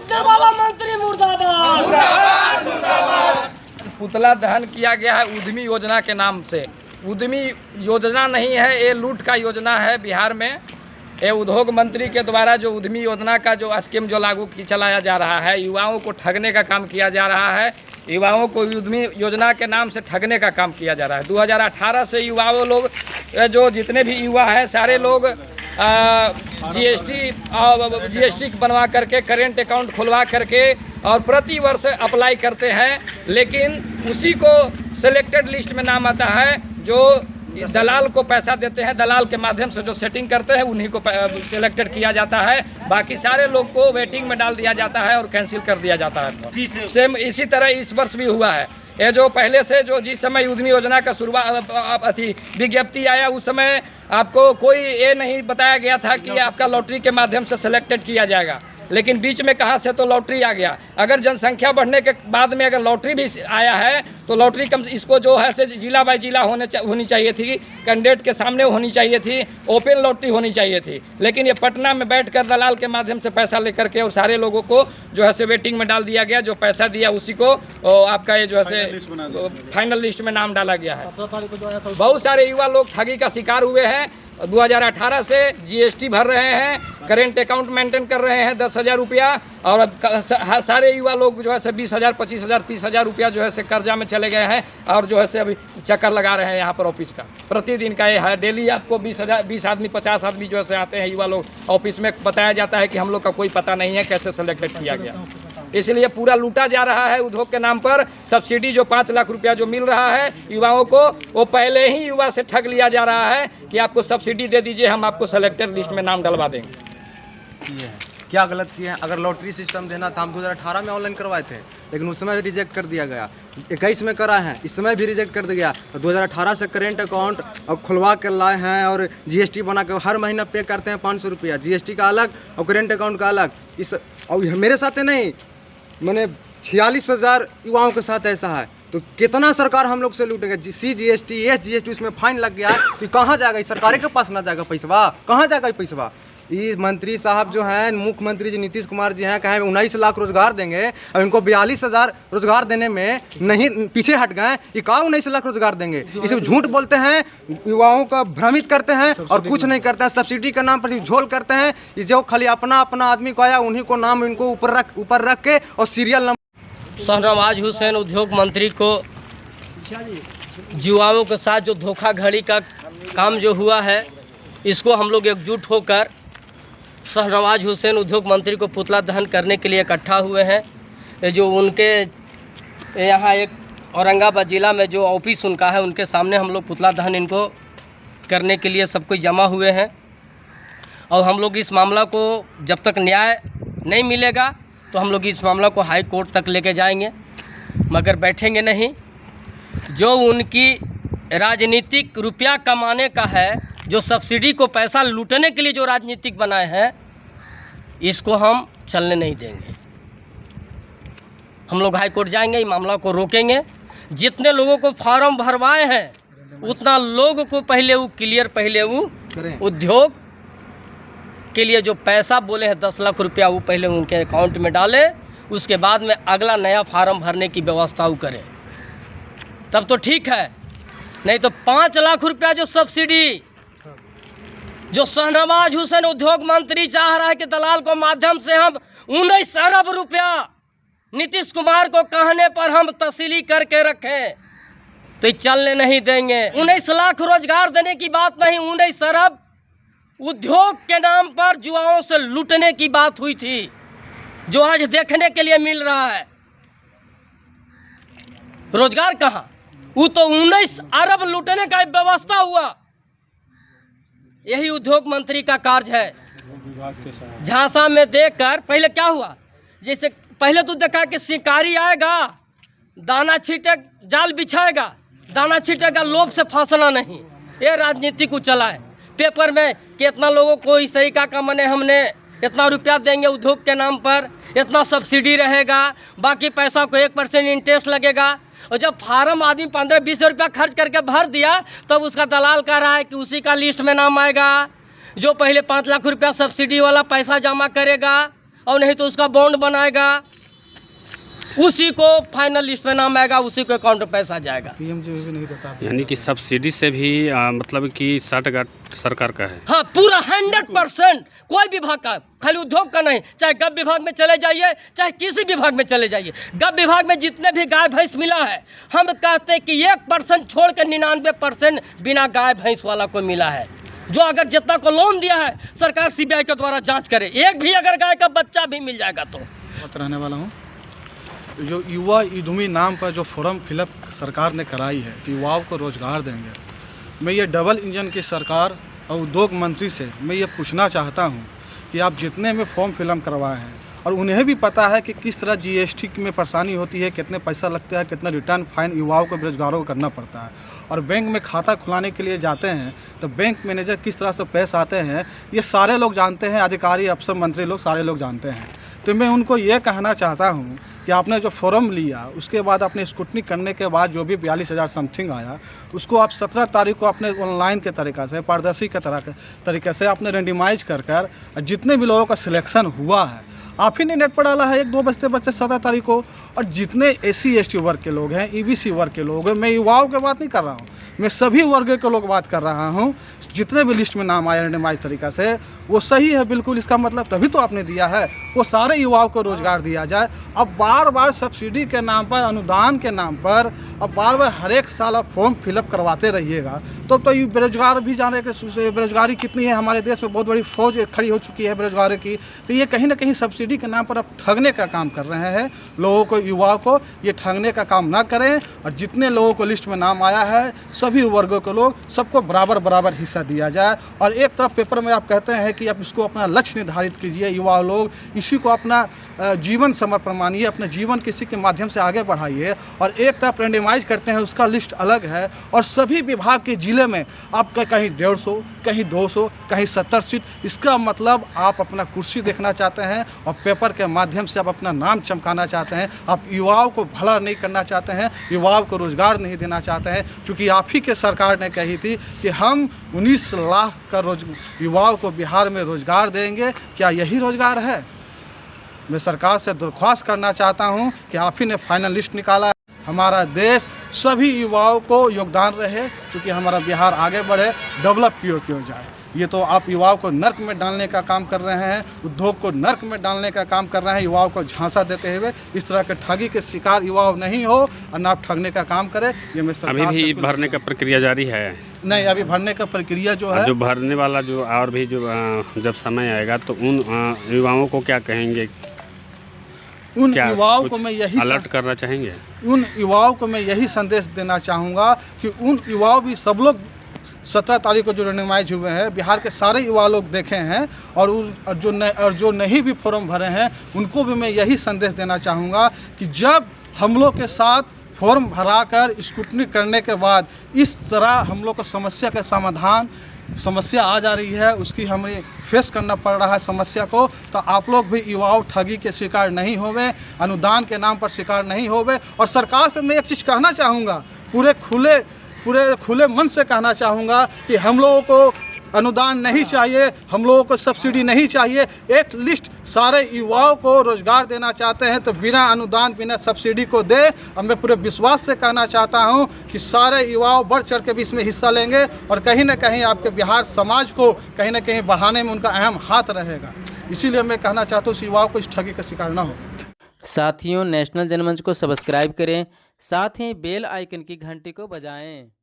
करने वाला मंत्री मुर्दाबाद। पुतला दहन किया गया है उद्यमी योजना के नाम से। उद्यमी योजना नहीं है, ये लूट का योजना है बिहार में। ये उद्योग मंत्री के द्वारा जो उद्यमी योजना का जो स्कीम जो लागू चलाया जा रहा है, युवाओं को ठगने का काम किया जा रहा है। युवाओं को उद्यमी योजना के नाम से ठगने का काम किया जा रहा है। 2018 से युवाओं लोग जो जितने भी युवा हैं सारे लोग जीएसटी बनवा करके करेंट अकाउंट खुलवा करके और प्रति वर्ष अप्लाई करते हैं, लेकिन उसी को सिलेक्टेड लिस्ट में नाम आता है। जो दलाल को पैसा देते हैं, दलाल के माध्यम से जो सेटिंग करते हैं उन्हीं को सिलेक्टेड किया जाता है। बाकी सारे लोग को वेटिंग में डाल दिया जाता है और कैंसिल कर दिया जाता है। सेम इसी तरह इस वर्ष भी हुआ है। ये जो पहले से जो जिस समय उद्यमी योजना का शुरुआत विज्ञप्ति आया उस समय आपको कोई ये नहीं बताया गया था कि आपका लॉटरी के माध्यम से सिलेक्टेड किया जाएगा, लेकिन बीच में कहाँ से तो लॉटरी आ गया। अगर जनसंख्या बढ़ने के बाद में अगर लॉटरी भी आया है तो लॉटरी कम इसको जो है से जिला बाय जिला होनी चाहिए थी, कैंडिडेट के सामने होनी चाहिए थी, ओपन लॉटरी होनी चाहिए थी। लेकिन ये पटना में बैठकर दलाल के माध्यम से पैसा लेकर के और सारे लोगों को जो है से वेटिंग में डाल दिया गया। जो पैसा दिया उसी को आपका ये जो है से फाइनल लिस्ट में नाम डाला गया है। बहुत सारे युवा लोग ठगी का शिकार हुए हैं। 2018 से जीएसटी भर रहे हैं, करेंट अकाउंट मेंटेन कर रहे हैं 10,000 रुपया, और सारे युवा लोग जो है से 20,000, 25,000, 30,000 रुपया जो है से कर्जा में चले गए हैं और जो है से अभी चक्कर लगा रहे हैं यहाँ पर ऑफिस का। प्रतिदिन का ये है, डेली आपको 20 आदमी 50 आदमी जो है से आते हैं युवा लोग ऑफिस में। बताया जाता है कि हम लोग का कोई पता नहीं है कैसे सिलेक्टेड किया गया, इसलिए पूरा लूटा जा रहा है उद्योग के नाम पर। सब्सिडी जो 5 लाख रुपया जो मिल रहा है युवाओं को, वो पहले ही युवा से ठग लिया जा रहा है कि आपको सब्सिडी दे दीजिए, हम आपको सिलेक्टेड लिस्ट में नाम डलवा देंगे। क्या गलत किए हैं? अगर लॉटरी सिस्टम देना था, हम 2018 में ऑनलाइन करवाए थे, लेकिन उस समय भी रिजेक्ट कर दिया गया। 21 में करा है, इस समय भी रिजेक्ट कर दिया। 2018 से करेंट अकाउंट अब खुलवा कर लाए हैं और जीएसटी बना कर हर महीना पे करते हैं 500 रुपया, जीएसटी का अलग और करेंट अकाउंट का अलग। इस और मेरे साथ नहीं, मैंने 46,000 युवाओं के साथ ऐसा है, तो कितना सरकार हम लोग से लूटेगा। CGST SGST उसमें फाइन लग गया है, तो कहाँ जाएगा? सरकार के पास ना जाएगा पैसवा, कहाँ जाएगा पैसवा? ये मंत्री साहब जो हैं, मुख्यमंत्री जी नीतीश कुमार जी हैं, कहें 19 लाख रोजगार देंगे और इनको 42,000 रोजगार देने में नहीं पीछे हट गए। ये कहाँ 19 लाख रोजगार देंगे? इसे झूठ बोलते हैं, युवाओं का भ्रमित करते हैं और कुछ नहीं करते हैं। सब्सिडी के नाम पर झोल करते हैं। ये जो खाली अपना आदमी को आया उन्हीं को नाम इनको ऊपर रख के और सीरियल नंबर। शाहनवाज हुसैन उद्योग मंत्री को युवाओं के साथ जो धोखाधड़ी का काम जो हुआ है, इसको हम लोग एकजुट होकर शाहनवाज हुसैन उद्योग मंत्री को पुतला दहन करने के लिए इकट्ठा हुए हैं। जो उनके यहाँ एक औरंगाबाद ज़िला में जो ऑफिस उनका है, उनके सामने हम लोग पुतला दहन इनको करने के लिए सब कोई जमा हुए हैं। और हम लोग इस मामला को जब तक न्याय नहीं मिलेगा तो हम लोग इस मामला को हाई कोर्ट तक लेके जाएंगे, मगर बैठेंगे नहीं। जो उनकी राजनीतिक रुपया कमाने का है, जो सब्सिडी को पैसा लूटने के लिए जो राजनीतिक बनाए हैं, इसको हम चलने नहीं देंगे। हम लोग हाई कोर्ट जाएंगे, इस मामला को रोकेंगे। जितने लोगों को फॉर्म भरवाए हैं उतना लोगों को पहले वो क्लियर, पहले वो उद्योग के लिए जो पैसा बोले हैं 10 लाख रुपया, वो पहले उनके अकाउंट में डाले, उसके बाद में अगला नया फार्म भरने की व्यवस्था वो करें, तब तो ठीक है। नहीं तो 5 लाख रुपया जो सब्सिडी जो शाहनवाज हुसैन उद्योग मंत्री चाह रहा है कि दलाल को माध्यम से हम 19 अरब रुपया नीतीश कुमार को कहने पर हम तस्सीली करके रखें, तो चलने नहीं देंगे। 19 लाख रोजगार देने की बात नहीं, 19 अरब उद्योग के नाम पर युवाओं से लूटने की बात हुई थी, जो आज देखने के लिए मिल रहा है। रोजगार कहाँ? वो तो 19 अरब लूटने का व्यवस्था हुआ। यही उद्योग मंत्री का कार्य है। झांसा में देखकर पहले क्या हुआ, जैसे पहले तो देखा कि शिकारी आएगा, दाना छीटेगा, जाल बिछाएगा, दाना छीटेगा, लोभ से फंसना नहीं। ये राजनीति को चला है। पेपर में कि इतना लोगों को इस तरीका का मने हमने इतना रुपया देंगे उद्योग के नाम पर, इतना सब्सिडी रहेगा, बाकी पैसा को 1% इंटरेस्ट लगेगा। और जब फार्म आदमी 15-20 रुपया खर्च करके भर दिया, तब उसका दलाल कह रहा है कि उसी का लिस्ट में नाम आएगा जो पहले 5 लाख रुपया सब्सिडी वाला पैसा जमा करेगा और नहीं तो उसका बॉन्ड बनाएगा, उसी को फाइनल लिस्ट में नाम आएगा, उसी को अकाउंट में पैसा जाएगा। पीएमजीवी भी नहीं देता। यानी कि सब्सिडी से भी मतलब कि 60 सरकार का है। हाँ, पूरा 100%। कोई विभाग का, खाली उद्योग का नहीं, चाहे गब विभाग में चले जाइए, चाहे किसी विभाग में चले जाइए। गब विभाग में जितने भी गाय भैंस मिला है, हम कहते हैं कि 1% छोड़ कर 99% बिना गाय भैंस वाला को मिला है। जो अगर जितना को लोन दिया है सरकार CBI के द्वारा जांच करे, एक भी अगर गाय का बच्चा भी मिल जाएगा तो। रहने वाला हूँ। जो युवा युद्धमी नाम पर जो फॉर्म फिलअप सरकार ने कराई है कि युवाओं को रोज़गार देंगे, मैं ये डबल इंजन की सरकार और उद्योग मंत्री से मैं ये पूछना चाहता हूँ कि आप जितने में फॉर्म फिलअप करवाए हैं और उन्हें भी पता है कि किस तरह GST में परेशानी होती है, कितने पैसा लगता है, कितना रिटर्न फाइन युवाओं को बेरोजगारों को करना पड़ता है, और बैंक में खाता खुलाने के लिए जाते हैं तो बैंक मैनेजर किस तरह से पैसे आते हैं, ये सारे लोग जानते हैं, अधिकारी अफसर मंत्री लोग सारे लोग जानते हैं। तो मैं उनको ये कहना चाहता हूँ कि आपने जो फॉर्म लिया उसके बाद आपने स्क्रूटनी करने के बाद जो भी 42,000 समथिंग आया, उसको आप 17 तारीख को अपने ऑनलाइन के तरीक़ा से, पारदर्शी के तरीके से आपने रेंडमाइज कर जितने भी लोगों का सिलेक्शन हुआ है आप ही ने नेट पर डाला है 1-2 बच्चे 17 तारीख को। और जितने SC ST वर्ग के लोग हैं, EBC वर्ग के लोग हैं, मैं युवाओं की बात नहीं कर रहा हूँ, मैं सभी वर्ग के लोग बात कर रहा हूँ। जितने भी लिस्ट में नाम आया रेंडमाइज तरीक़ा से वो सही है बिल्कुल। इसका मतलब तभी तो आपने दिया है, वो सारे युवाओं को रोज़गार दिया जाए। अब बार बार सब्सिडी के नाम पर, अनुदान के नाम पर अब बार बार हर एक साल आप फॉर्म फिलअप करवाते रहिएगा तो ये बेरोजगार भी जाने के, बेरोजगारी कितनी है हमारे देश में, बहुत बड़ी फौज खड़ी हो चुकी है बेरोजगारी की। तो ये कहीं ना कहीं सब्सिडी के नाम पर आप ठगने का काम कर रहे हैं लोगों को, युवाओं को। ये ठगने का काम ना करें और जितने लोगों को लिस्ट में नाम आया है सभी वर्गों के लोग, सबको बराबर हिस्सा दिया जाए। और एक तरफ पेपर में आप कहते हैं कि आप इसको अपना लक्ष्य निर्धारित कीजिए, युवा लोग इसी को अपना जीवन समर्पण मानिए, अपने जीवन किसी के माध्यम से आगे बढ़ाइए। और एक तरफ रेंडमाइज करते हैं उसका लिस्ट अलग है, और सभी विभाग के ज़िले में आपका कहीं 150, कहीं 200, कहीं 70 सीट। इसका मतलब आप अपना कुर्सी देखना चाहते हैं और पेपर के माध्यम से आप अपना नाम चमकाना चाहते हैं। आप युवाओं को भला नहीं करना चाहते हैं, युवाओं को रोज़गार नहीं देना चाहते हैं। चूँकि आप ही के सरकार ने कही थी कि हम 19 लाख का युवाओं को बिहार में रोज़गार देंगे। क्या यही रोज़गार है? मैं सरकार से दरख्वास्त करना चाहता हूं कि आप ही ने फाइनल लिस्ट निकाला है, हमारा देश सभी युवाओं को योगदान रहे, क्योंकि हमारा बिहार आगे बढ़े, डेवलप क्यों जाए। ये तो आप युवाओं को नर्क में डालने का काम कर रहे हैं, उद्योग को नर्क में डालने का काम कर रहे हैं, युवाओं को झांसा देते हुए। इस तरह के ठगी के शिकार युवाओं नहीं हो और ना आप ठगने का काम करें। ये मैं सरकार अभी भी भरने का प्रक्रिया जारी है? नहीं, अभी भरने का प्रक्रिया जो है, जो भरने वाला जो और भी जो जब समय आएगा तो उन युवाओं को क्या कहेंगे? उन युवाओं को मैं यही अलर्ट करना चाहेंगे, उन युवाओं को मैं यही संदेश देना चाहूँगा कि उन युवाओं भी, सब लोग 17 तारीख को जो रेंडमाइज हुए हैं बिहार के सारे युवा लोग देखे हैं, और जो नहीं भी फॉर्म भरे हैं उनको भी मैं यही संदेश देना चाहूँगा कि जब हम लोग के साथ फॉर्म भरा कर स्क्रूटनी करने के बाद इस तरह हम लोग को समस्या का समाधान, समस्या आ जा रही है, उसकी हमें फेस करना पड़ रहा है समस्या को, तो आप लोग भी युवाओं ठगी के शिकार नहीं होवे, अनुदान के नाम पर शिकार नहीं होवे। और सरकार से मैं एक चीज़ कहना चाहूँगा, पूरे खुले मन से कहना चाहूँगा कि हम लोगों को अनुदान नहीं चाहिए, हम लोगों को सब्सिडी नहीं चाहिए। एक लिस्ट सारे युवाओं को रोज़गार देना चाहते हैं तो बिना अनुदान, बिना सब्सिडी को दे। और मैं पूरे विश्वास से कहना चाहता हूं कि सारे युवाओं बढ़ चढ़ के भी इसमें हिस्सा लेंगे और कहीं ना कहीं आपके बिहार समाज को कहीं ना कहीं बढ़ाने में उनका अहम हाथ रहेगा। इसीलिए मैं कहना चाहता हूँ युवाओं को इस ठगी का शिकार ना हो। साथियों, नेशनल जनमंच को सब्सक्राइब करें, साथ ही बेल आइकन की घंटी को बजाएं।